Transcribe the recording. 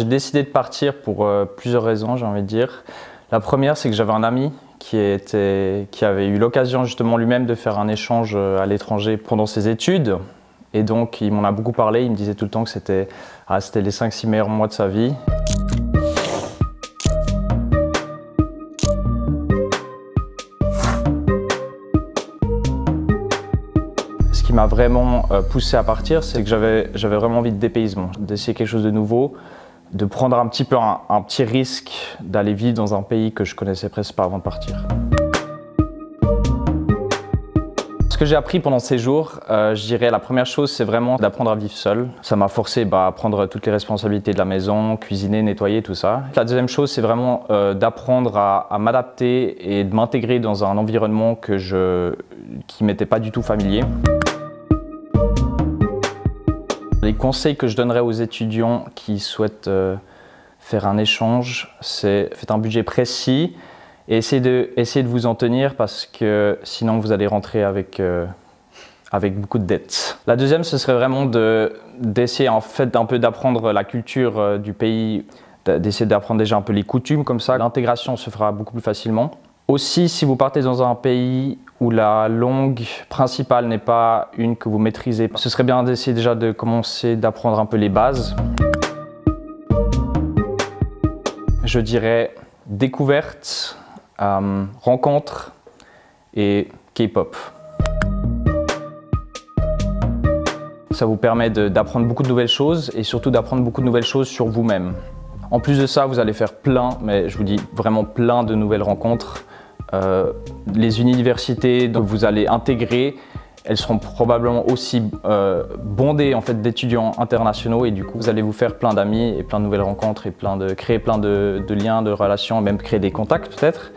J'ai décidé de partir pour plusieurs raisons, j'ai envie de dire. La première, c'est que j'avais un ami qui avait eu l'occasion justement lui-même de faire un échange à l'étranger pendant ses études. Et donc, il m'en a beaucoup parlé, il me disait tout le temps que c'était les 5-6 meilleurs mois de sa vie. Ce qui m'a vraiment poussé à partir, c'est que j'avais vraiment envie de dépaysement, d'essayer quelque chose de nouveau, de prendre un petit peu un petit risque d'aller vivre dans un pays que je connaissais presque pas avant de partir. Ce que j'ai appris pendant ces jours, je dirais la première chose, c'est vraiment d'apprendre à vivre seul. Ça m'a forcé à prendre toutes les responsabilités de la maison, cuisiner, nettoyer, tout ça. La deuxième chose, c'est vraiment d'apprendre à m'adapter et de m'intégrer dans un environnement qui m'était pas du tout familier. Les conseils que je donnerais aux étudiants qui souhaitent faire un échange, c'est faites un budget précis et essayez de vous en tenir parce que sinon vous allez rentrer avec beaucoup de dettes. La deuxième, ce serait vraiment d'essayer en fait un peu d'apprendre la culture du pays, d'essayer d'apprendre déjà un peu les coutumes, comme ça l'intégration se fera beaucoup plus facilement. Aussi, si vous partez dans un pays où la langue principale n'est pas une que vous maîtrisez, ce serait bien d'essayer déjà de commencer d'apprendre un peu les bases. Je dirais découverte, rencontre et K-pop. Ça vous permet d'apprendre beaucoup de nouvelles choses et surtout d'apprendre beaucoup de nouvelles choses sur vous-même. En plus de ça, vous allez faire mais je vous dis vraiment plein de nouvelles rencontres. Les universités que vous allez intégrer, elles seront probablement aussi bondées en fait, d'étudiants internationaux et du coup vous allez vous faire plein d'amis et plein de nouvelles rencontres et créer plein de liens, de relations, même créer des contacts peut-être.